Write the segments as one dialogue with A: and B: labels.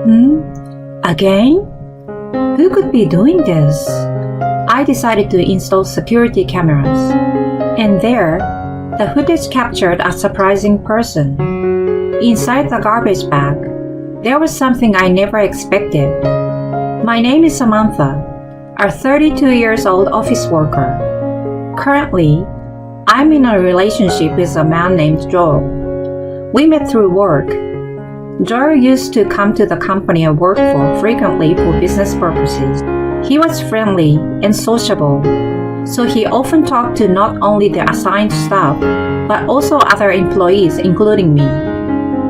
A: Again? Who could be doing this? I decided to install security cameras. And there, the footage captured a surprising person. Inside the garbage bag, there was something I never expected. My name is Samantha, a 32 years old office worker. Currently, I'm in a relationship with a man named Joel. We met through work. Joel used to come to the company I worked for frequently for business purposes. He was friendly and sociable, so he often talked to not only the assigned staff, but also other employees, including me.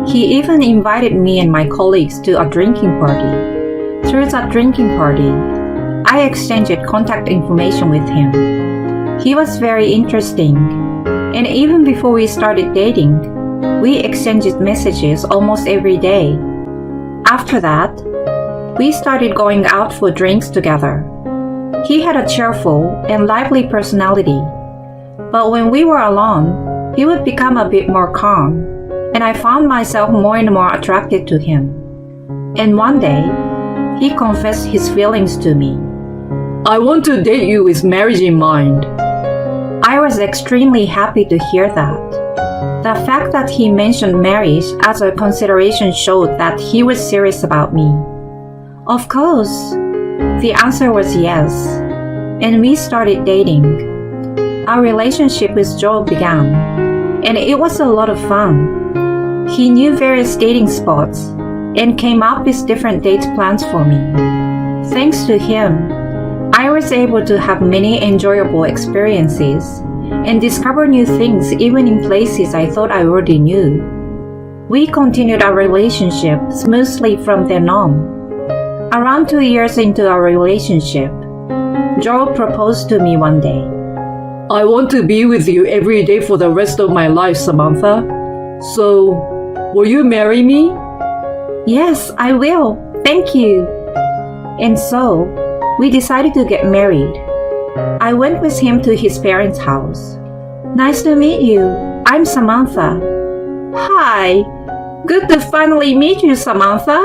A: He even invited me and my colleagues to a drinking party. Through that drinking party, I exchanged contact information with him. He was very interesting, and even before we started dating, we exchanged messages almost every day. After that, we started going out for drinks together. He had a cheerful and lively personality, but when we were alone, he would become a bit more calm, and I found myself more and more attracted to him. And one day, he confessed his feelings to me.
B: I want to date you with marriage in mind.
A: I was extremely happy to hear that. The fact that he mentioned marriage as a consideration showed that he was serious about me. Of course, the answer was yes, and we started dating. Our relationship with Joel began, and it was a lot of fun. He knew various dating spots and came up with different date plans for me. Thanks to him, I was able to have many enjoyable experiences and discover new things even in places I thought I already knew. We continued our relationship smoothly from then on. Around 2 years into our relationship, Joel proposed to me one day.
B: I want to be with you every day for the rest of my life, Samantha. So, will you marry me?
A: Yes, I will. Thank you. And so, we decided to get married. I went with him to his parents' house. Nice to meet you. I'm Samantha.
C: Hi. Good to finally meet you, Samantha.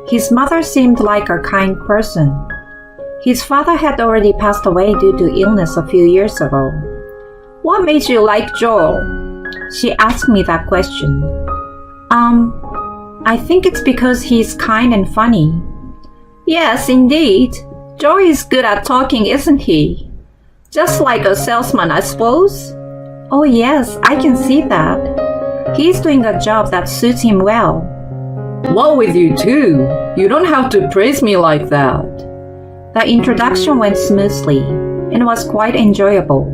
A: His mother seemed like a kind person. His father had already passed away due to illness a few years ago.
C: What made you like Joel?
A: She asked me that question. I think it's because he's kind and funny.
C: Yes, indeed. Joel is good at talking, isn't he? Just like a salesman, I suppose.
A: Oh yes, I can see that. He's doing a job that suits him well.
B: What with you too? You don't have to praise me like that.
A: The introduction went smoothly and was quite enjoyable.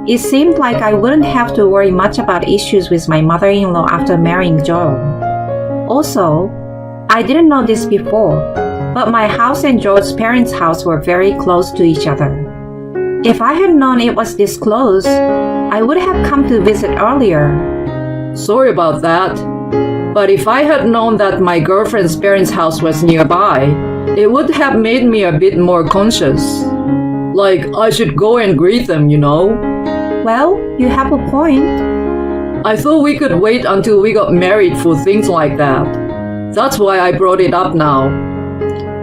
A: It seemed like I wouldn't have to worry much about issues with my mother-in-law after marrying Joel. Also, I didn't know this before, but my house and Joel's parents' house were very close to each other. If I had known it was this close, I would have come to visit earlier.
B: Sorry about that. But if I had known that my girlfriend's parents' house was nearby, it would have made me a bit more conscious. Like, I should go and greet them, you know?
A: Well, you have a point.
B: I thought we could wait until we got married for things like that. That's why I brought it up now.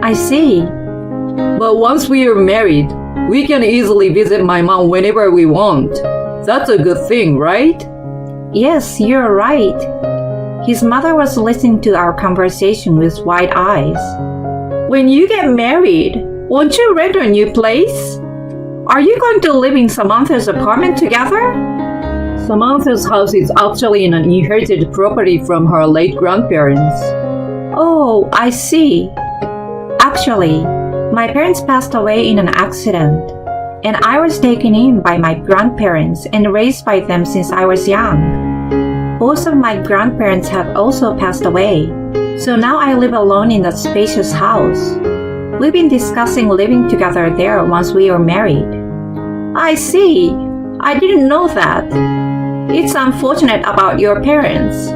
A: I see.
B: But once we are married, we can easily visit my mom whenever we want. That's a good thing, right?
A: Yes, you're right. His mother was listening to our conversation with wide eyes.
C: When you get married, won't you rent a new place? Are you going to live in Samantha's apartment together?
B: Samantha's house is actually an inherited property from her late grandparents.
A: Oh, I see. Actually, my parents passed away in an accident, and I was taken in by my grandparents and raised by them since I was young. Both of my grandparents have also passed away, so now I live alone in that spacious house. We've been discussing living together there once we are married.
C: I see. I didn't know that. It's unfortunate about your parents.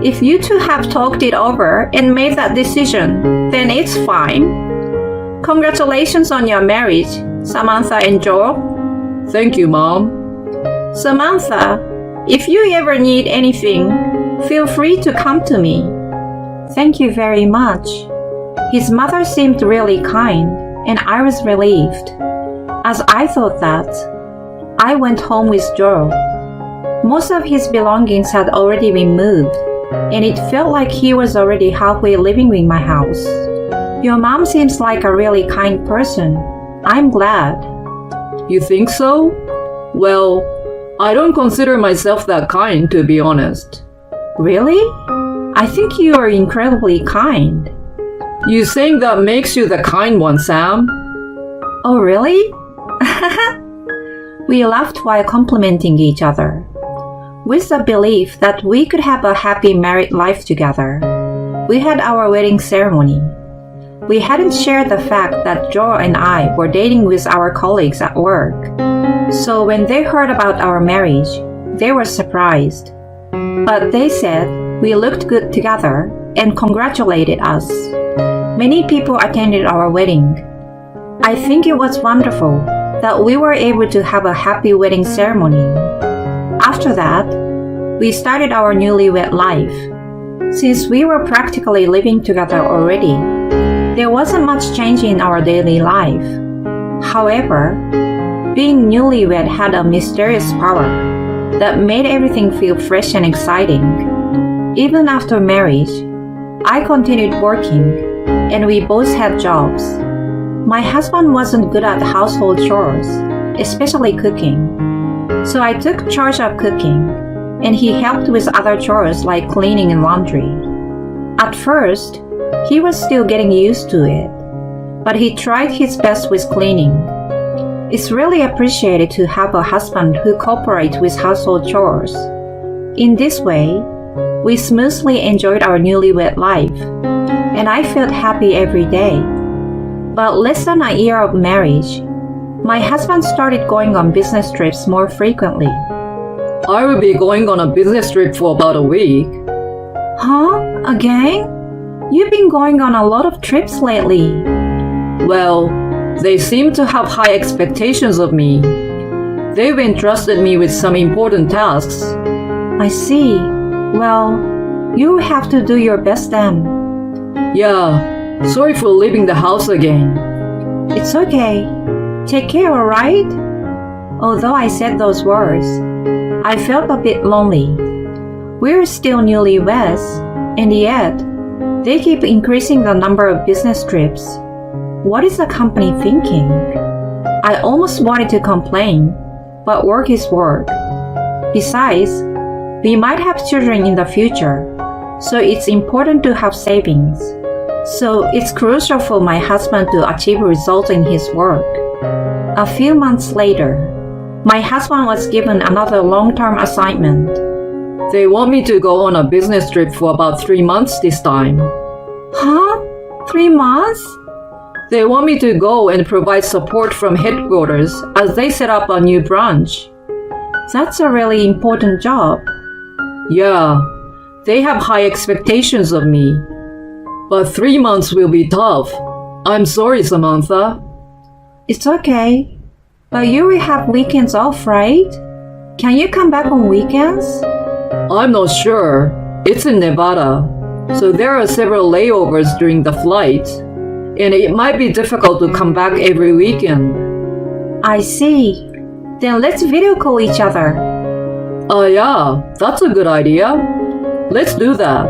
C: If you two have talked it over and made that decision, then it's fine. Congratulations on your marriage, Samantha and Joel.
B: Thank you, Mom.
C: Samantha, if you ever need anything, feel free to come to me.
A: Thank you very much. His mother seemed really kind, and I was relieved. As I thought that, I went home with Joe. Most of his belongings had already been moved, and it felt like he was already halfway living in my house. Your mom seems like a really kind person. I'm glad.
B: You think so? Well, I don't consider myself that kind, to be honest.
A: Really? I think you are incredibly kind.
B: You saying that makes you the kind one, Sam?
A: Oh, really? We laughed while complimenting each other, with the belief that we could have a happy married life together. We had our wedding ceremony. We hadn't shared the fact that Joe and I were dating with our colleagues at work. So when they heard about our marriage, they were surprised. But they said we looked good together and congratulated us. Many people attended our wedding. I think it was wonderful that we were able to have a happy wedding ceremony. After that, we started our newlywed life. Since we were practically living together already, there wasn't much change in our daily life. However, being newlywed had a mysterious power that made everything feel fresh and exciting. Even after marriage, I continued working, and we both had jobs. My husband wasn't good at household chores, especially cooking. So I took charge of cooking, and he helped with other chores like cleaning and laundry. At first, he was still getting used to it, but he tried his best with cleaning. It's really appreciated to have a husband who cooperates with household chores. In this way, we smoothly enjoyed our newlywed life, and I felt happy every day. But less than a year of marriage, my husband started going on business trips more frequently.
B: I will be going on a business trip for about a week.
A: Huh? Again? You've been going on a lot of trips lately.
B: Well, they seem to have high expectations of me. They've entrusted me with some important tasks.
A: I see. Well, you will have to do your best then.
B: Yeah, sorry for leaving the house again.
A: It's okay. Take care, alright? Although I said those words, I felt a bit lonely. We're still newlyweds, and yet, they keep increasing the number of business trips. What is the company thinking? I almost wanted to complain, but work is work. Besides, we might have children in the future, so it's important to have savings. So it's crucial for my husband to achieve results in his work. A few months later, my husband was given another long-term assignment.
B: They want me to go on a business trip for about 3 months this time.
A: Huh? 3 months?
B: They want me to go and provide support from headquarters as they set up a new branch.
A: That's a really important job.
B: Yeah, they have high expectations of me. But 3 months will be tough. I'm sorry, Samantha.
A: It's okay. But you will have weekends off, right? Can you come back on weekends?
B: I'm not sure. It's in Nevada, so there are several layovers during the flight, and it might be difficult to come back every weekend.
A: I see. Then let's video call each other.
B: Yeah, that's a good idea. Let's do that.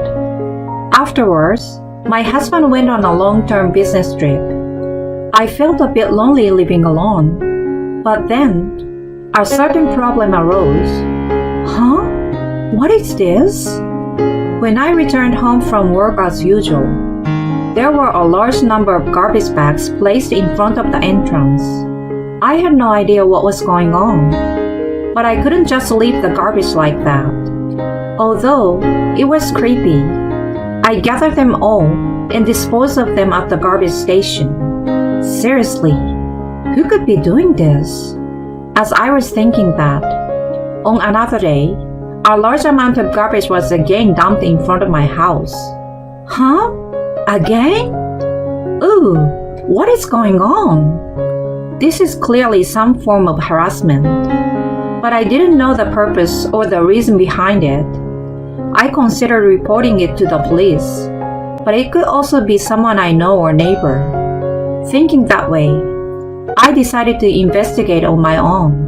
A: Afterwards, my husband went on a long-term business trip. I felt a bit lonely living alone. But then, a certain problem arose. Huh? What is this? When I returned home from work as usual, there were a large number of garbage bags placed in front of the entrance. I had no idea what was going on, but I couldn't just leave the garbage like that. Although it was creepy, I gathered them all and disposed of them at the garbage station. Seriously, who could be doing this? As I was thinking that, on another day, a large amount of garbage was again dumped in front of my house. Huh? Again? Ooh, what is going on? This is clearly some form of harassment, but I didn't know the purpose or the reason behind it. I considered reporting it to the police, but it could also be someone I know or neighbor. Thinking that way, I decided to investigate on my own.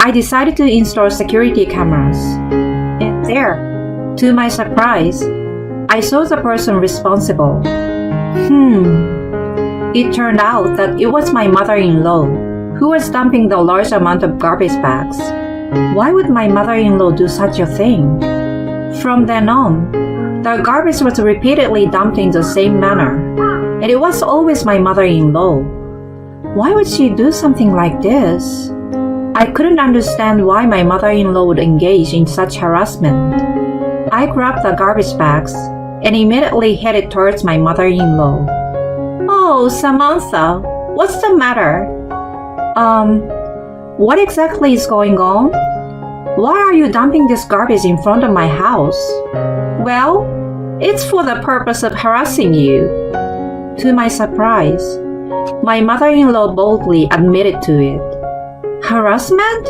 A: I decided to install security cameras. And there, to my surprise, I saw the person responsible. It turned out that it was my mother-in-law who was dumping the large amount of garbage bags. Why would my mother-in-law do such a thing? From then on, the garbage was repeatedly dumped in the same manner, and it was always my mother-in-law. Why would she do something like this? I couldn't understand why my mother-in-law would engage in such harassment. I grabbed the garbage bags and immediately headed towards my mother-in-law.
C: Oh, Samantha, what's the matter?
A: What exactly is going on? Why are you dumping this garbage in front of my house?
C: Well, it's for the purpose of harassing you.
A: To my surprise, my mother-in-law boldly admitted to it.
C: Harassment?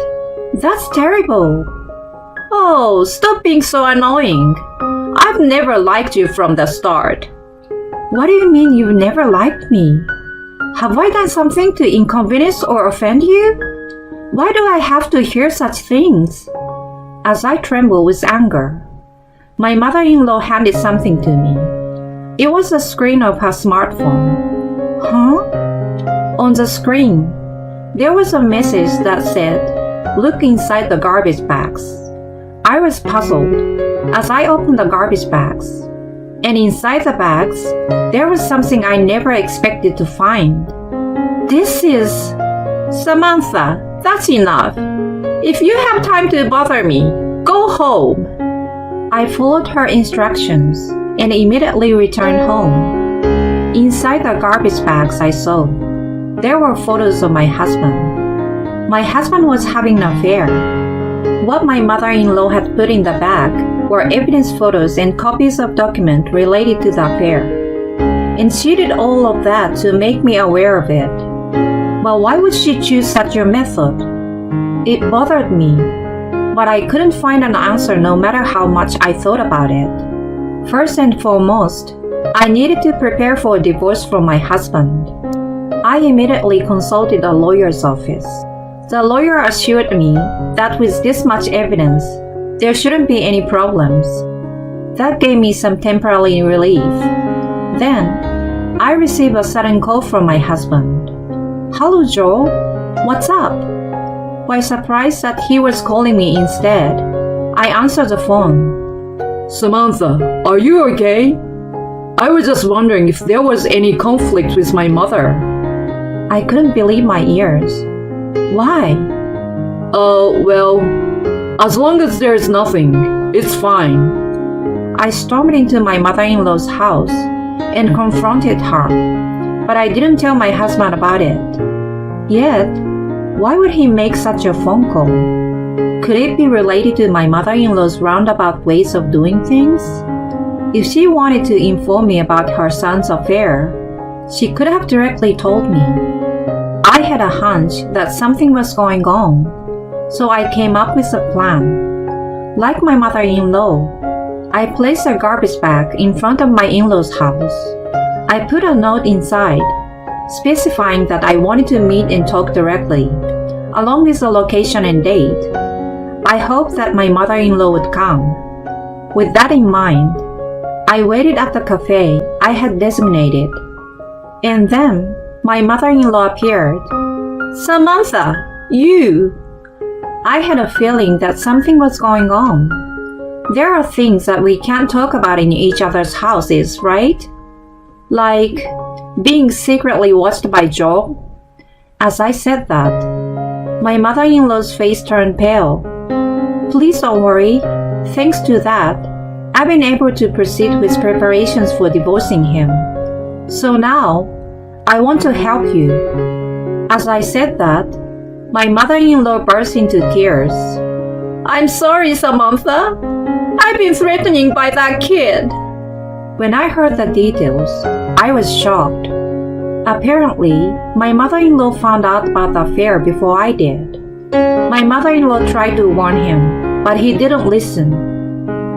A: That's terrible.
C: Oh, stop being so annoying. I've never liked you from the start.
A: What do you mean you've never liked me? Have I done something to inconvenience or offend you? Why do I have to hear such things? As I trembled with anger, my mother-in-law handed something to me. It was the screen of her smartphone. On the screen, there was a message that said, "Look inside the garbage bags." I was puzzled as I opened the garbage bags, and inside the bags, there was something I never expected to find.
C: This is... Samantha, that's enough. If you have time to bother me, go home.
A: I followed her instructions and immediately returned home. Inside the garbage bags I saw, there were photos of my husband. My husband was having an affair. What my mother-in-law had put in the bag were evidence photos and copies of documents related to the affair. And she did all of that to make me aware of it. But why would she choose such a method? It bothered me, but I couldn't find an answer no matter how much I thought about it. First and foremost, I needed to prepare for a divorce from my husband. I immediately consulted a lawyer's office. The lawyer assured me that with this much evidence, there shouldn't be any problems. That gave me some temporary relief. Then, I received a sudden call from my husband. "Hello, Joe. What's up?" While surprised that he was calling me instead, I answered the phone.
B: Samantha, are you okay? I was just wondering if there was any conflict with my mother.
A: I couldn't believe my ears. Why?
B: Well, as long as there's nothing, it's fine.
A: I stormed into my mother-in-law's house and confronted her, but I didn't tell my husband about it. Yet, why would he make such a phone call? Could it be related to my mother-in-law's roundabout ways of doing things? If she wanted to inform me about her son's affair, she could have directly told me. I had a hunch that something was going on, so I came up with a plan. Like my mother-in-law, I placed a garbage bag in front of my in-laws' house. I put a note inside, specifying that I wanted to meet and talk directly, along with the location and date. I hoped that my mother-in-law would come. With that in mind, I waited at the cafe I had designated. And then, my mother-in-law appeared.
C: Samantha, you!
A: I had a feeling that something was going on. There are things that we can't talk about in each other's houses, right? Like being secretly watched by Joe. As I said that, my mother-in-law's face turned pale. Please don't worry. Thanks to that, I've been able to proceed with preparations for divorcing him. So now, I want to help you. As I said that, my mother-in-law burst into tears.
C: I'm sorry, Samantha. I've been threatened by that kid.
A: When I heard the details, I was shocked. Apparently, my mother-in-law found out about the affair before I did. My mother-in-law tried to warn him, but he didn't listen.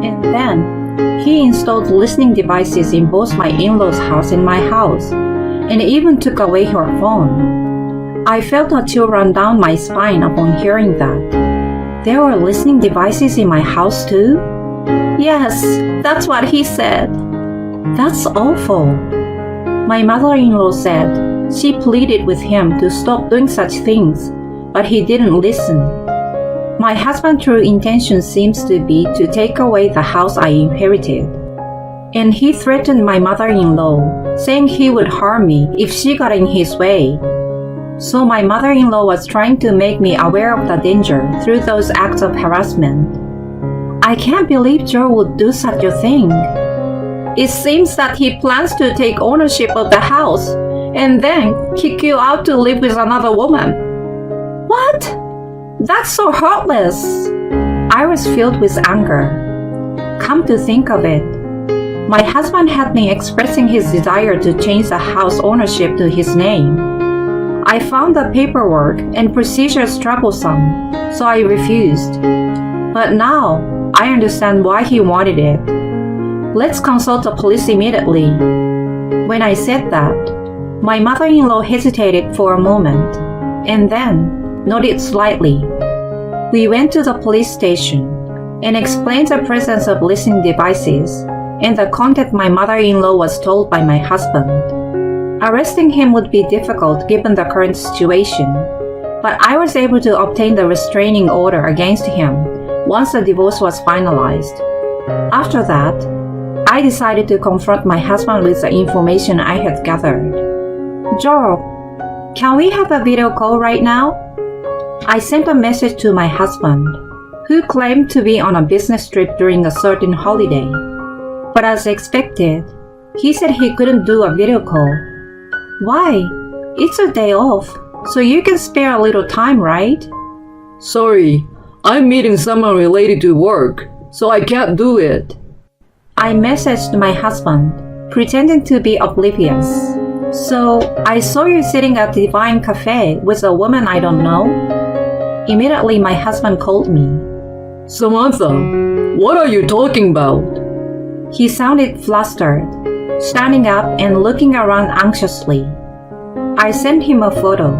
A: And then, He installed listening devices in both my in-laws' house and my house, and even took away her phone. I felt a chill run down my spine upon hearing that. There were listening devices in my house too?
C: Yes, that's what he said.
A: That's awful. My mother-in-law said she pleaded with him to stop doing such things, but he didn't listen. My husband's true intention seems to be to take away the house I inherited. And he threatened my mother-in-law, saying he would harm me if she got in his way. So my mother-in-law was trying to make me aware of the danger through those acts of harassment. I can't believe Joe would do such a thing.
C: It seems that he plans to take ownership of the house and then kick you out to live with another woman.
A: What?
C: That's so heartless.
A: I was filled with anger. Come to think of it, my husband had been expressing his desire to change the house ownership to his name. I found the paperwork and procedures troublesome, so I refused. But now, I understand why he wanted it. Let's consult the police immediately. When I said that, my mother-in-law hesitated for a moment, and then nodded slightly. We went to the police station and explained the presence of listening devices and the content my mother-in-law was told by my husband. Arresting him would be difficult given the current situation, but I was able to obtain the restraining order against him once the divorce was finalized. After that, I decided to confront my husband with the information I had gathered. Joel, can we have a video call right now? I sent a message to my husband, who claimed to be on a business trip during a certain holiday. But as expected, he said he couldn't do a video call. Why? It's a day off, so you can spare a little time, right?
B: Sorry, I'm meeting someone related to work, so I can't do it.
A: I messaged my husband, pretending to be oblivious. So, I saw you sitting at Divine Cafe with a woman I don't know? Immediately, my husband called me.
B: Samantha, what are you talking about?
A: He sounded flustered, standing up and looking around anxiously. I sent him a photo.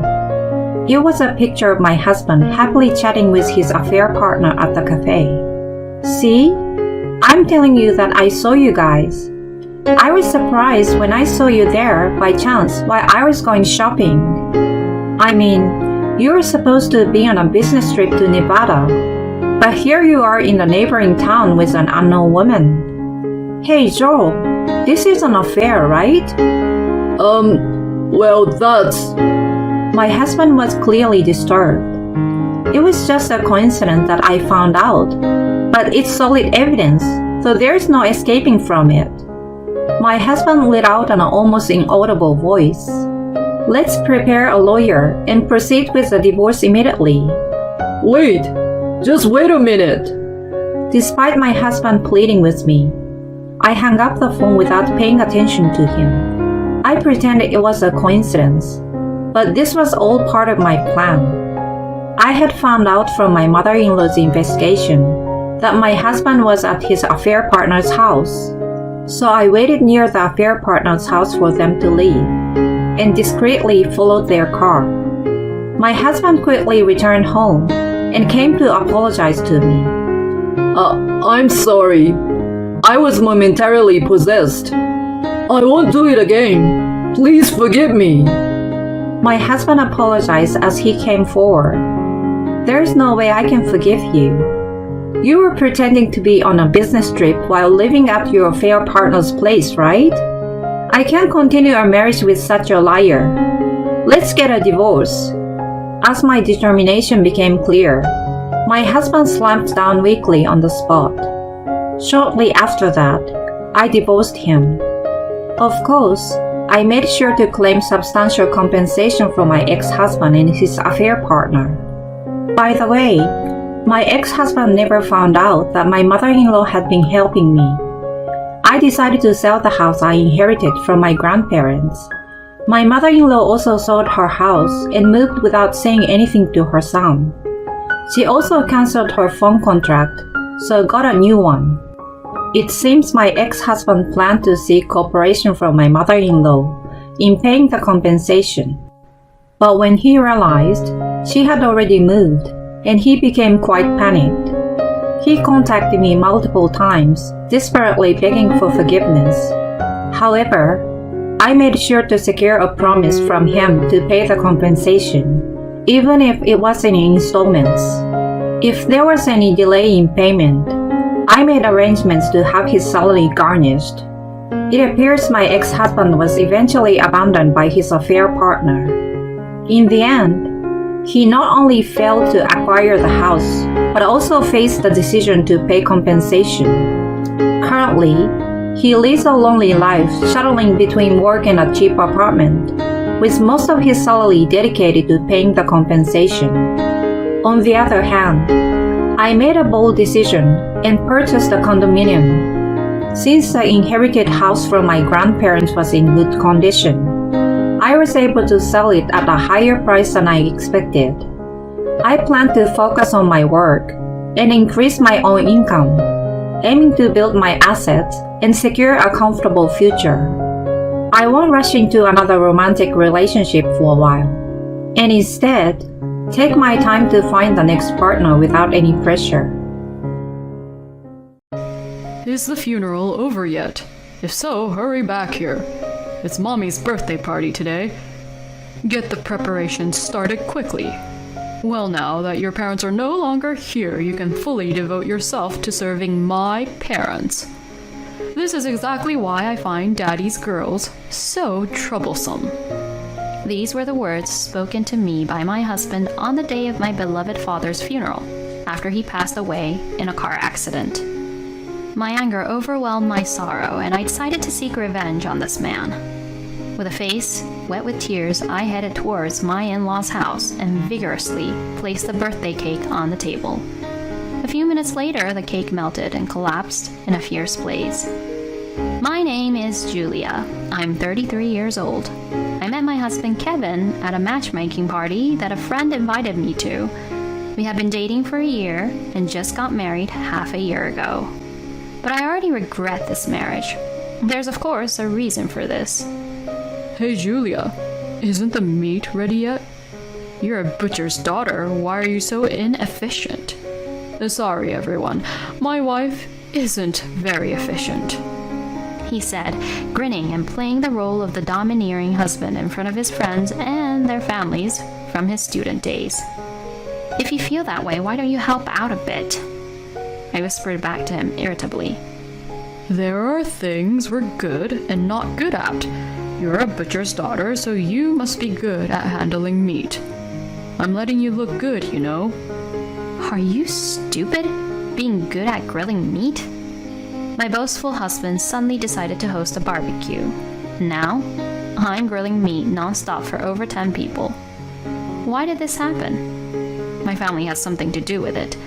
A: It was a picture of my husband happily chatting with his affair partner at the cafe. See? I'm telling you that I saw you guys. I was surprised when I saw you there by chance while I was going shopping. I mean, you were supposed to be on a business trip to Nevada, but here you are in the neighboring town with an unknown woman. Hey Joel, this is an affair, right?
B: Well, that's...
A: My husband was clearly disturbed. It was just a coincidence that I found out, but it's solid evidence, so there's no escaping from it. My husband let out an almost inaudible voice. Let's prepare a lawyer and proceed with the divorce immediately.
B: Wait, just wait a minute.
A: Despite my husband pleading with me, I hung up the phone without paying attention to him. I pretended it was a coincidence, but this was all part of my plan. I had found out from my mother-in-law's investigation that my husband was at his affair partner's house. So I waited near the affair partner's house for them to leave, and discreetly followed their car. My husband quickly returned home and came to apologize to me.
B: I'm sorry. I was momentarily possessed. I won't do it again. Please forgive me.
A: My husband apologized as he came forward. There's no way I can forgive you. You were pretending to be on a business trip while living at your affair partner's place, right? I can't continue our marriage with such a liar. Let's get a divorce. As my determination became clear, my husband slumped down weakly on the spot. Shortly after that, I divorced him. Of course, I made sure to claim substantial compensation from my ex-husband and his affair partner. By the way, my ex-husband never found out that my mother-in-law had been helping me. I decided to sell the house I inherited from my grandparents. My mother-in-law also sold her house and moved without saying anything to her son. She also canceled her phone contract, so got a new one. It seems my ex-husband planned to seek cooperation from my mother-in-law in paying the compensation. But when he realized she had already moved, and he became quite panicked. He contacted me multiple times, desperately begging for forgiveness. However, I made sure to secure a promise from him to pay the compensation, even if it was in installments. If there was any delay in payment, I made arrangements to have his salary garnished. It appears my ex-husband was eventually abandoned by his affair partner. In the end, he not only failed to acquire the house, but also faced the decision to pay compensation. Currently, he lives a lonely life shuttling between work and a cheap apartment, with most of his salary dedicated to paying the compensation. On the other hand, I made a bold decision and purchased a condominium. Since the inherited house from my grandparents was in good condition, I was able to sell it at a higher price than I expected. I plan to focus on my work and increase my own income, aiming to build my assets and secure a comfortable future. I won't rush into another romantic relationship for a while, and instead, take my time to find the next partner without any pressure.
D: Is the funeral over yet? If so, hurry back here. It's Mommy's birthday party today. Get the preparations started quickly. Well, now that your parents are no longer here, you can fully devote yourself to serving my parents. This is exactly why I find Daddy's girls so troublesome.
E: These were the words spoken to me by my husband on the day of my beloved father's funeral, after he passed away in a car accident. My anger overwhelmed my sorrow, and I decided to seek revenge on this man. With a face wet with tears, I headed towards my in-laws' house and vigorously placed the birthday cake on the table. A few minutes later, the cake melted and collapsed in a fierce blaze. My name is Julia. I'm 33 years old. I met my husband Kevin at a matchmaking party that a friend invited me to. We have been dating for a year and just got married half a year ago. But I already regret this marriage. There's of course a reason for this.
D: Hey Julia, isn't the meat ready yet? You're a butcher's daughter, why are you so inefficient? Sorry everyone, my wife isn't very efficient,
E: he said, grinning and playing the role of the domineering husband in front of his friends and their families from his student days. If you feel that way, why don't you help out a bit? I whispered back to him irritably.
D: There are things we're good and not good at. You're a butcher's daughter, so you must be good at handling meat. I'm letting you look good, you know.
E: Are you stupid? Being good at grilling meat? My boastful husband suddenly decided to host a barbecue. Now, I'm grilling meat non-stop for over 10 people. Why did this happen? My family has something to do with it.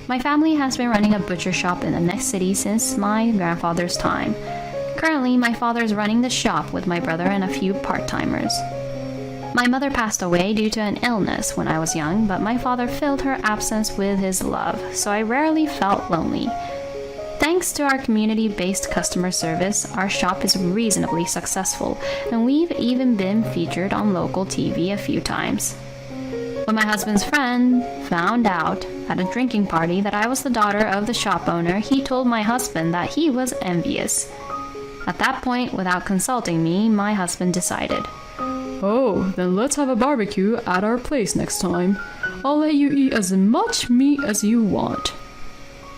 E: My family has been running a butcher shop in the next city since my grandfather's time. Currently, my father is running the shop with my brother and a few part-timers. My mother passed away due to an illness when I was young, but my father filled her absence with his love, so I rarely felt lonely. Thanks to our community-based customer service, our shop is reasonably successful, and we've even been featured on local TV a few times. When my husband's friend found out at a drinking party that I was the daughter of the shop owner, he told my husband that he was envious. At that point, without consulting me, my husband decided.
D: Oh, then let's have a barbecue at our place next time. I'll let you eat as much meat as you want.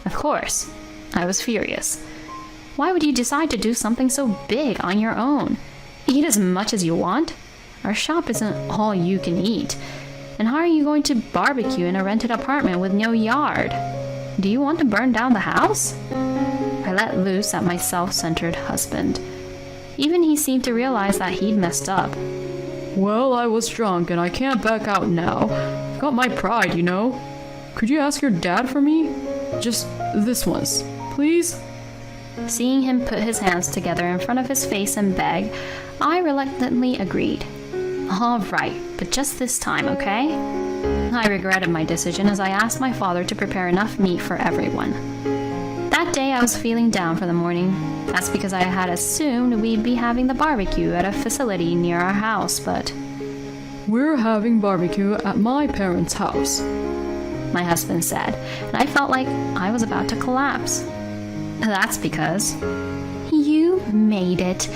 E: Of course. I was furious. Why would you decide to do something so big on your own? Eat as much as you want? Our shop isn't all you can eat. And how are you going to barbecue in a rented apartment with no yard? Do you want to burn down the house? I let loose at my self-centered husband. Even he seemed to realize that he'd messed up.
D: Well, I was drunk and I can't back out now. I've got my pride, you know. Could you ask your dad for me? Just this once, please?
E: Seeing him put his hands together in front of his face and beg, I reluctantly agreed. All right, but just this time, okay? I regretted my decision as I asked my father to prepare enough meat for everyone. That day I was feeling down for the morning. That's because I had assumed we'd be having the barbecue at a facility near our house, but
D: We're having barbecue at my parents' house.
E: my husband said, and I felt like I was about to collapse. That's because you made it.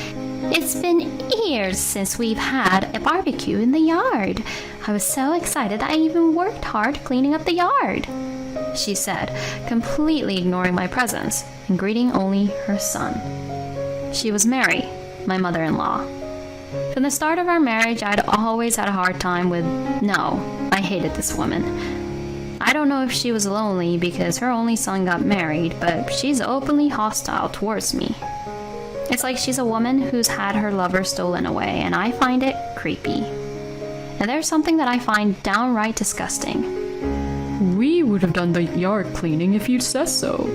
E: It's been years since we've had a barbecue in the yard. I was so excited that I even worked hard cleaning up the yard, she said, completely ignoring my presence and greeting only her son. She was Mary, my mother-in-law. From the start of our marriage, I'd always had a hard time with no. I hated this woman. I don't know if she was lonely because her only son got married, but she's openly hostile towards me. It's like she's a woman who's had her lover stolen away, and I find it creepy. And there's something that I find downright disgusting.
D: We would have done the yard cleaning if you'd said so.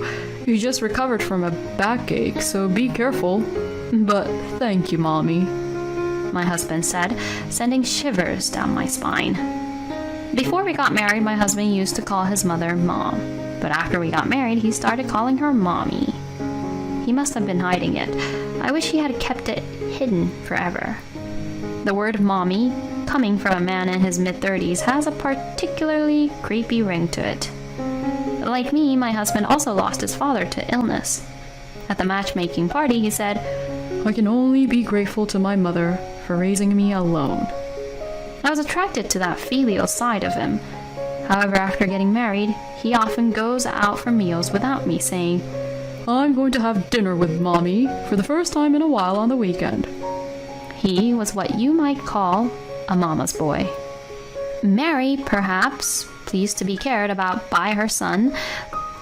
D: You just recovered from a backache, so be careful. But thank you, Mommy,
E: my husband said, sending shivers down my spine. Before we got married, my husband used to call his mother Mom, but after we got married, he started calling her Mommy. He must have been hiding it. I wish he had kept it hidden forever. The word Mommy, coming from a man in his mid-30s, has a particularly creepy ring to it. Like me, my husband also lost his father to illness. At the matchmaking party, he said,
D: I can only be grateful to my mother for raising me alone.
E: I was attracted to that filial side of him. However, after getting married, he often goes out for meals without me, saying,
D: I'm going to have dinner with Mommy for the first time in a while on the weekend.
E: He was what you might call a mama's boy. Mary, perhaps, pleased to be cared about by her son,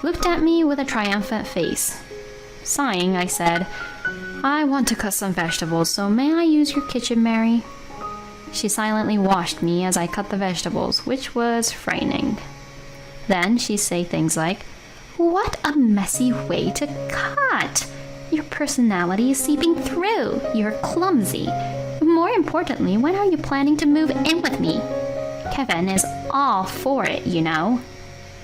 E: looked at me with a triumphant face. Sighing, I said, I want to cut some vegetables, so may I use your kitchen, Mary? She silently watched me as I cut the vegetables, which was frightening. Then she'd say things like, What a messy way to cut! Your personality is seeping through. You're clumsy. More importantly, when are you planning to move in with me? Kevin is all for it, you know.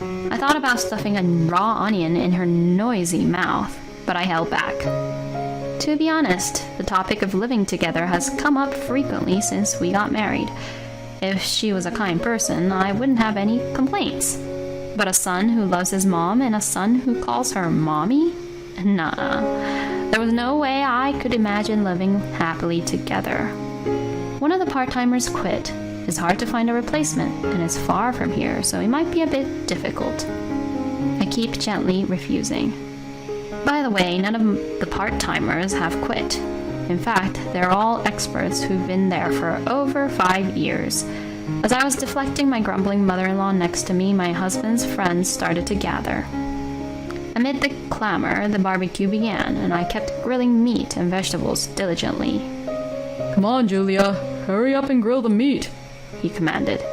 E: I thought about stuffing a raw onion in her noisy mouth, but I held back. To be honest, the topic of living together has come up frequently since we got married. If she was a kind person, I wouldn't have any complaints. But a son who loves his mom and a son who calls her Mommy? Nah. There was no way I could imagine living happily together. One of the part-timers quit. It's hard to find a replacement, and it's far from here, so it might be a bit difficult. I keep gently refusing. By the way, none of the part-timers have quit. In fact, they're all experts who've been there for over 5 years. As I was deflecting my grumbling mother-in-law next to me, my husband's friends started to gather. Amid the clamor, the barbecue began, and I kept grilling meat and vegetables diligently.
D: Come on, Julia, hurry up and grill the meat,
E: he commanded.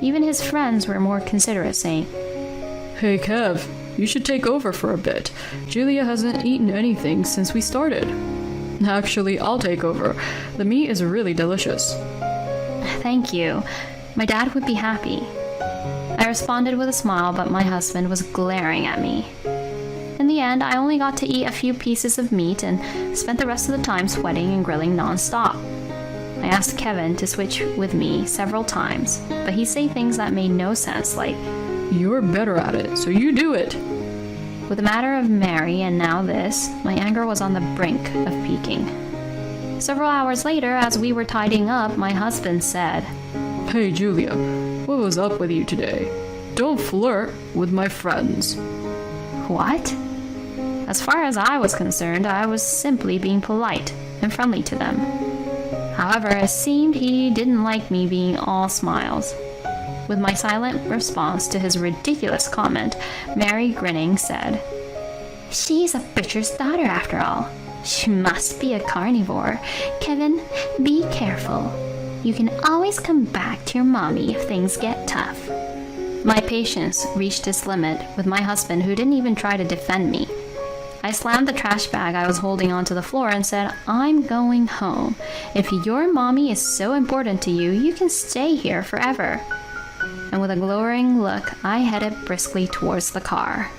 E: Even his friends were more considerate, saying,
D: Hey, Kev, you should take over for a bit. Julia hasn't eaten anything since we started. Actually, I'll take over. The meat is really delicious.
E: Thank you. My dad would be happy. I responded with a smile, but my husband was glaring at me. In the end, I only got to eat a few pieces of meat and spent the rest of the time sweating and grilling non-stop. I asked Kevin to switch with me several times, but he'd say things that made no sense, like,
D: You're better at it, so you do it.
E: With the matter of Mary and now this, my anger was on the brink of peaking. Several hours later, as we were tidying up, my husband said,
D: Hey, Julia, what was up with you today? Don't flirt with my friends.
E: What? As far as I was concerned, I was simply being polite and friendly to them. However, it seemed he didn't like me being all smiles. With my silent response to his ridiculous comment, Mary, grinning, said, She's a butcher's daughter after all. She must be a carnivore. Kevin, be careful. You can always come back to your mommy if things get tough. My patience reached its limit with my husband, who didn't even try to defend me. I slammed the trash bag I was holding onto the floor and said, I'm going home. If your mommy is so important to you, you can stay here forever. And with a glowering look, I headed briskly towards the car.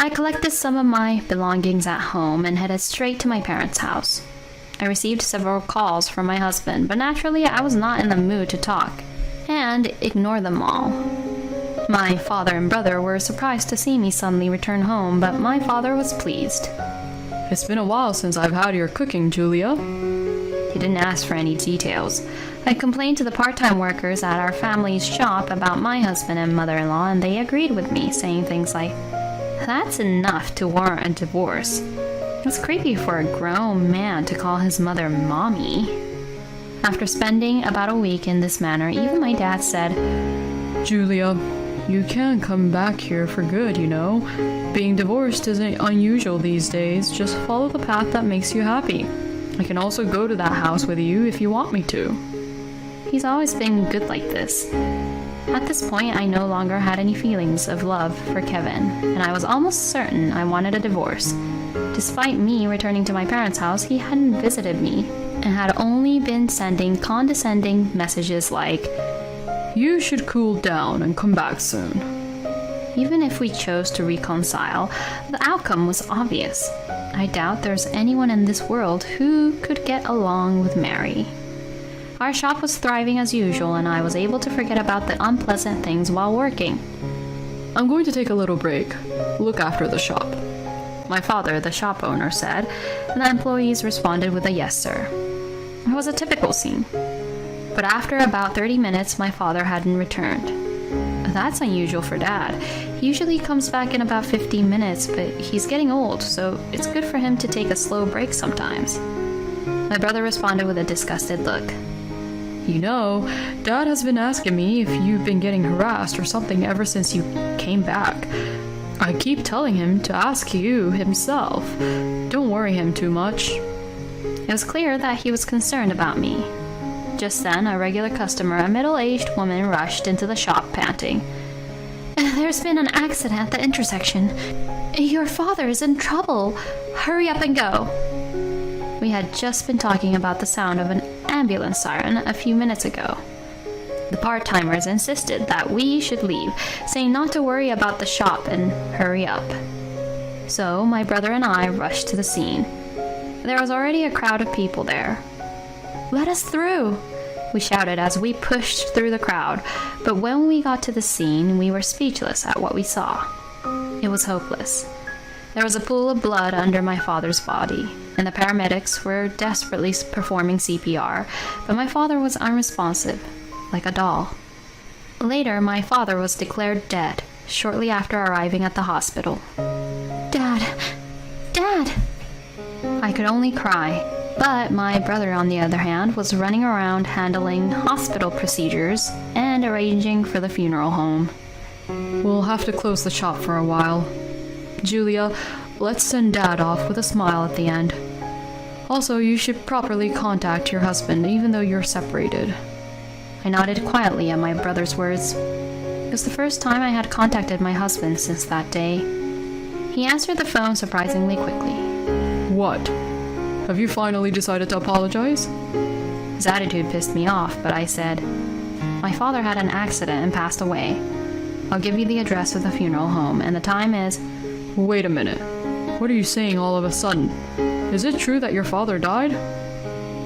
E: I collected some of my belongings at home and headed straight to my parents' house. I received several calls from my husband, but naturally I was not in the mood to talk, and ignored them all. My father and brother were surprised to see me suddenly return home, but my father was pleased.
D: It's been a while since I've had your cooking, Julia.
E: He didn't ask for any details. I complained to the part-time workers at our family's shop about my husband and mother-in-law, and they agreed with me, saying things like, "That's enough to warrant a divorce." It was creepy for a grown man to call his mother mommy. After spending about a week in this manner, even my dad said,
D: Julia, you can come back here for good, you know. Being divorced isn't unusual these days. Just follow the path that makes you happy. I can also go to that house with you if you want me to.
E: He's always been good like this. At this point, I no longer had any feelings of love for Kevin, and I was almost certain I wanted a divorce. Despite me returning to my parents' house, he hadn't visited me, and had only been sending condescending messages like,
D: You should cool down and come back soon.
E: even if we chose to reconcile, the outcome was obvious. I doubt there's anyone in this world who could get along with Mary. Our shop was thriving as usual, and I was able to forget about the unpleasant things while working.
D: I'm going to take a little break. Look after the shop.
E: My father, the shop owner, said, and the employees responded with a yes, sir. It was a typical scene. But after about 30 minutes, my father hadn't returned. That's unusual for Dad. He usually comes back in about 15 minutes, but he's getting old, so it's good for him to take a slow break sometimes. My brother responded with a disgusted look.
D: You know, Dad has been asking me if you've been getting harassed or something ever since you came back. I keep telling him to ask you himself. Don't worry him too much.
E: It was clear that he was concerned about me. Just then, a regular customer, a middle-aged woman, rushed into the shop, panting. "There's been an accident at the intersection. Your father is in trouble. Hurry up and go." We had just been talking about the sound of an ambulance siren a few minutes ago. The part-timers insisted that we should leave, saying not to worry about the shop and hurry up. So my brother and I rushed to the scene. There was already a crowd of people there. "Let us through!" we shouted as we pushed through the crowd, but when we got to the scene, we were speechless at what we saw. It was hopeless. There was a pool of blood under my father's body, and the paramedics were desperately performing CPR, but my father was unresponsive, like a doll. Later, my father was declared dead, shortly after arriving at the hospital. "Dad! Dad!" I could only cry, but my brother, on the other hand, was running around handling hospital procedures and arranging for the funeral home.
D: We'll have to close the shop for a while. Julia, let's send Dad off with a smile at the end. Also, you should properly contact your husband even though you're separated.
E: I nodded quietly at my brother's words. It was the first time I had contacted my husband since that day. He answered the phone surprisingly quickly.
D: What? Have you finally decided to apologize?
E: His attitude pissed me off, but I said, "My father had an accident and passed away. I'll give you the address of the funeral home, and the time is..."
D: Wait a minute. What are you saying all of a sudden? Is it true that your father died?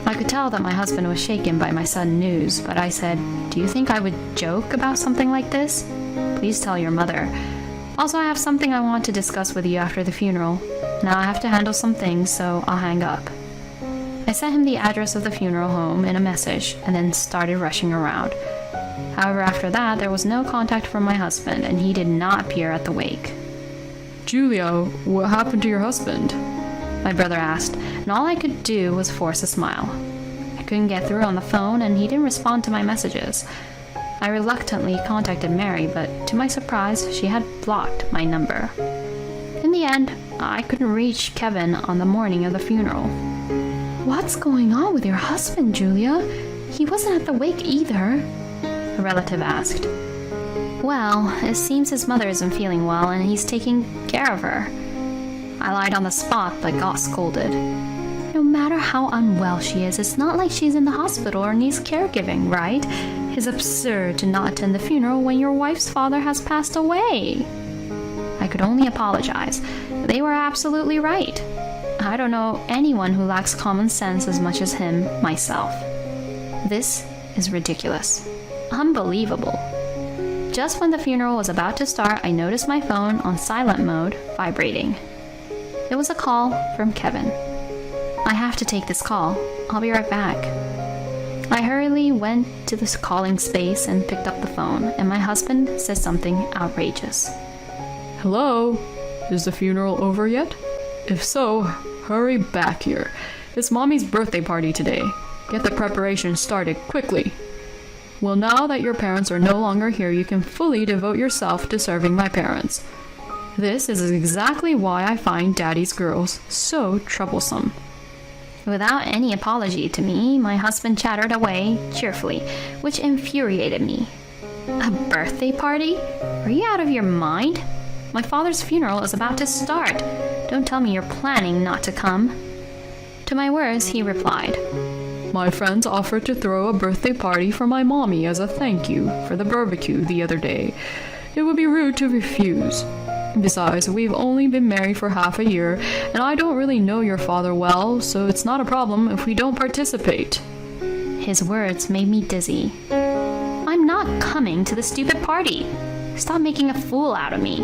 E: I could tell that my husband was shaken by my sudden news, but I said, "Do you think I would joke about something like this? Please tell your mother. Also, I have something I want to discuss with you after the funeral. Now I have to handle some things, so I'll hang up." I sent him the address of the funeral home in a message, and then started rushing around. However, after that, there was no contact from my husband, and he did not appear at the wake.
D: Julia, what happened to your husband?
E: My brother asked, and all I could do was force a smile. I couldn't get through on the phone, and he didn't respond to my messages. I reluctantly contacted Mary, but to my surprise, she had blocked my number. In the end, I couldn't reach Kevin on the morning of the funeral. "What's going on with your husband, Julia? He wasn't at the wake either," a relative asked. "Well, it seems his mother isn't feeling well, and he's taking care of her." I lied on the spot, but got scolded. "No matter how unwell she is, it's not like she's in the hospital or needs caregiving, right? It's absurd to not attend the funeral when your wife's father has passed away." I could only apologize. They were absolutely right. I don't know anyone who lacks common sense as much as him, myself. This is ridiculous. Unbelievable. Just when the funeral was about to start, I noticed my phone on silent mode vibrating. It was a call from Kevin. I have to take this call. I'll be right back. I hurriedly went to the calling space and picked up the phone, and my husband said something outrageous.
D: Hello? Is the funeral over yet? If so, hurry back here. It's Mommy's birthday party today. Get the preparation started quickly. Well, now that your parents are no longer here, you can fully devote yourself to serving my parents. This is exactly why I find Daddy's girls so troublesome.
E: Without any apology to me, my husband chattered away cheerfully, which infuriated me. A birthday party? Are you out of your mind? My father's funeral is about to start. Don't tell me you're planning not to come. To my words, he replied,
D: My friends offered to throw a birthday party for my mommy as a thank you for the barbecue the other day. It would be rude to refuse. Besides, we've only been married for half a year, and I don't really know your father well, so it's not a problem if we don't participate.
E: His words made me dizzy. I'm not coming to the stupid party. Stop making a fool out of me.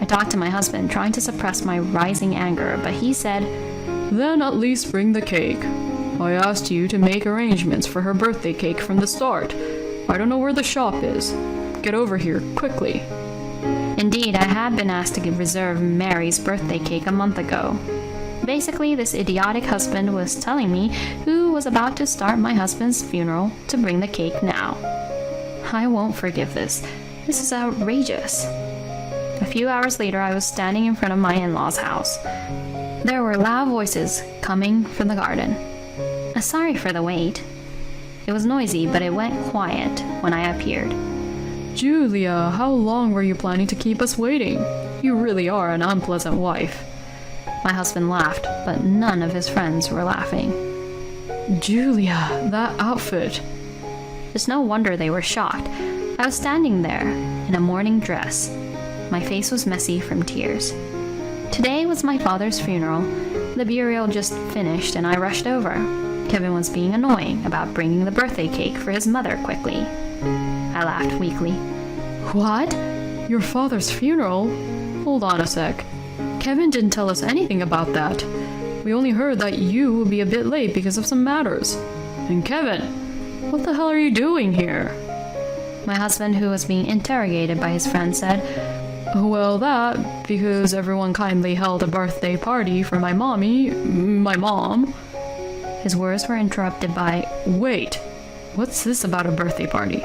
E: I talked to my husband, trying to suppress my rising anger, but he said,
D: Then at least bring the cake. I asked you to make arrangements for her birthday cake from the start. I don't know where the shop is. Get over here quickly.
E: Indeed, I had been asked to reserve Mary's birthday cake a month ago. Basically, this idiotic husband was telling me who was about to start my husband's funeral to bring the cake now. I won't forgive this. This is outrageous. A few hours later, I was standing in front of my in-laws' house. There were loud voices coming from the garden. Sorry for the wait. It was noisy, but it went quiet when I appeared.
D: Julia, how long were you planning to keep us waiting? You really are an unpleasant wife.
E: My husband laughed, but none of his friends were laughing.
D: Julia, that outfit.
E: It's no wonder they were shocked. I was standing there in a morning dress. My face was messy from tears. Today was my father's funeral. The burial just finished and I rushed over. Kevin was being annoying about bringing the birthday cake for his mother quickly. I laughed weakly.
D: What? Your father's funeral? Hold on a sec. Kevin didn't tell us anything about that. We only heard that you will be a bit late because of some matters. And Kevin, what the hell are you doing here?
E: My husband, who was being interrogated by his friend, said,
D: Well, that, because everyone kindly held a birthday party for my mom.
E: His words were interrupted by,
D: Wait, what's this about a birthday party?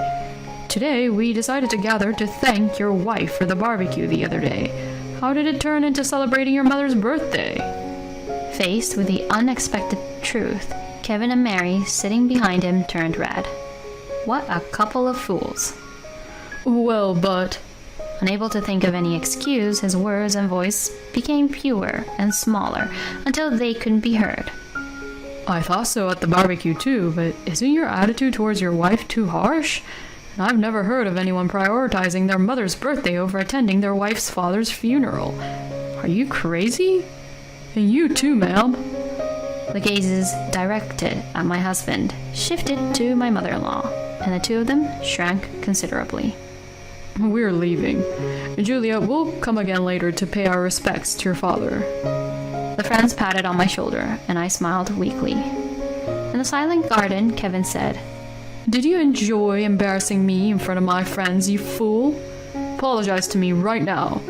D: Today, we decided to gather to thank your wife for the barbecue the other day. How did it turn into celebrating your mother's birthday?
E: Faced with the unexpected truth, Kevin and Mary, sitting behind him, turned red. What a couple of fools.
D: Well, but...
E: Unable to think of any excuse, his words and voice became fewer and smaller until they couldn't be heard.
D: I thought so at the barbecue too, but isn't your attitude towards your wife too harsh? I've never heard of anyone prioritizing their mother's birthday over attending their wife's father's funeral. Are you crazy? And you too, ma'am.
E: The gazes directed at my husband shifted to my mother-in-law, and the two of them shrank considerably.
D: We're leaving. Julia, we'll come again later to pay our respects to your father.
E: The friends patted on my shoulder, and I smiled weakly. In the silent garden, Kevin said,
D: Did you enjoy embarrassing me in front of my friends, you fool? Apologize to me right now.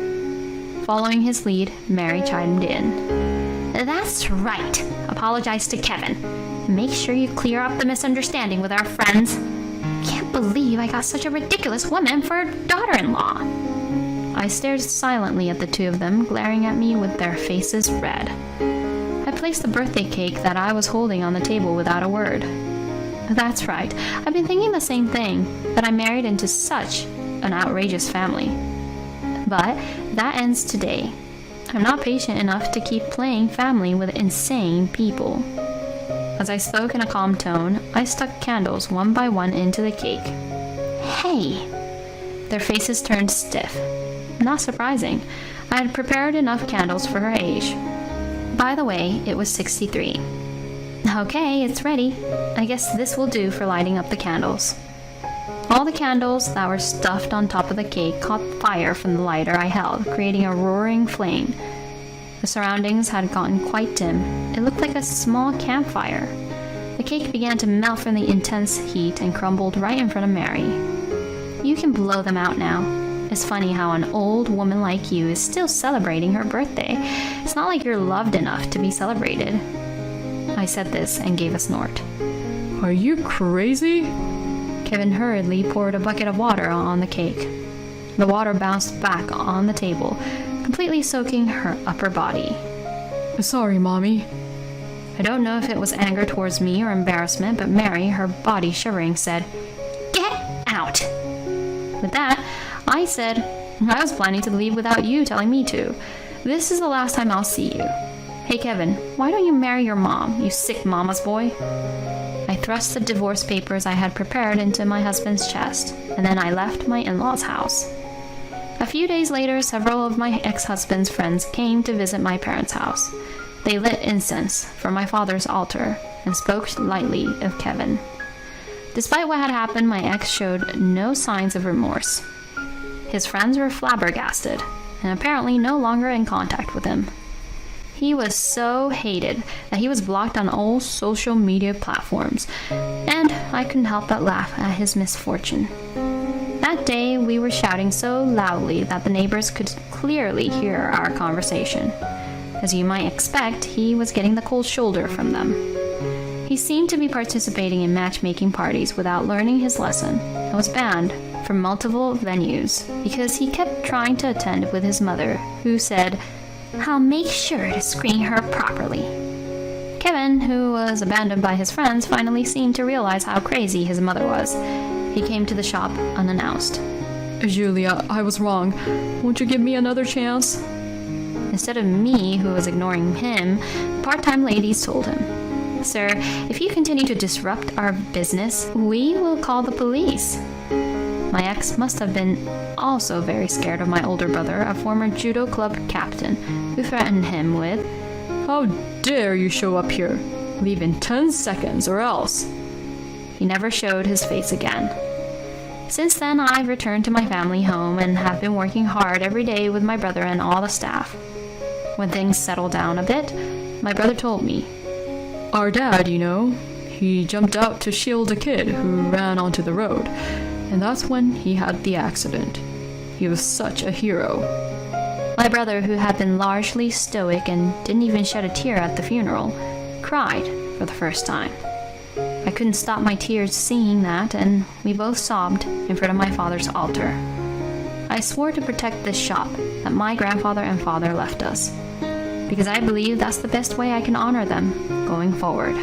E: Following his lead, Mary chimed in. That's right. Apologize to Kevin. Make sure you clear up the misunderstanding with our friends. Can't believe I got such a ridiculous woman for a daughter-in-law. I stared silently at the two of them, glaring at me with their faces red. I placed the birthday cake that I was holding on the table without a word. That's right. I've been thinking the same thing, that I married into such an outrageous family. But that ends today. I'm not patient enough to keep playing family with insane people. As I spoke in a calm tone, I stuck candles one by one into the cake. Hey! Their faces turned stiff. not surprising. I had prepared enough candles for her age. By the way, it was 63. Okay, it's ready. I guess this will do for lighting up the candles. All the candles that were stuffed on top of the cake caught fire from the lighter I held, creating a roaring flame. The surroundings had gotten quite dim. It looked like a small campfire. The cake began to melt from the intense heat and crumbled right in front of Mary. You can blow them out now. It's funny how an old woman like you is still celebrating her birthday. It's not like you're loved enough to be celebrated. I said this and gave a snort.
D: Are you crazy?
E: Kevin hurriedly poured a bucket of water on the cake. The water bounced back on the table, completely soaking her upper body.
D: Sorry, Mommy.
E: I don't know if it was anger towards me or embarrassment, but Mary, her body shivering, said, "Get out!" With that, I said, "I was planning to leave without you telling me to. This is the last time I'll see you. Hey Kevin, why don't you marry your mom, you sick mama's boy?" I thrust the divorce papers I had prepared into my husband's chest, and then I left my in-laws' house. A few days later, several of my ex-husband's friends came to visit my parents' house. They lit incense from my father's altar and spoke lightly of Kevin. Despite what had happened, my ex showed no signs of remorse. His friends were flabbergasted and apparently no longer in contact with him. He was so hated that he was blocked on all social media platforms, and I couldn't help but laugh at his misfortune. That day, we were shouting so loudly that the neighbors could clearly hear our conversation. As you might expect, he was getting the cold shoulder from them. He seemed to be participating in matchmaking parties without learning his lesson and was banned from multiple venues because he kept trying to attend with his mother, who said, "I'll make sure to screen her properly." Kevin, who was abandoned by his friends, finally seemed to realize how crazy his mother was. He came to the shop unannounced.
D: Julia, I was wrong. Won't you give me another chance?
E: Instead of me, who was ignoring him, the part-time ladies told him, "Sir, if you continue to disrupt our business, we will call the police." My ex must have been also very scared of my older brother, a former judo club captain, who threatened him with,
D: How dare you show up here? Leave in 10 seconds or else.
E: He never showed his face again. Since then, I've returned to my family home and have been working hard every day with my brother and all the staff. When things settled down a bit, my brother told me,
D: Our dad, you know, he jumped out to shield a kid who ran onto the road, and that's when he had the accident. He was such a hero.
E: My brother, who had been largely stoic and didn't even shed a tear at the funeral, cried for the first time. I couldn't stop my tears seeing that, and we both sobbed in front of my father's altar. I swore to protect this shop that my grandfather and father left us, because I believe that's the best way I can honor them going forward.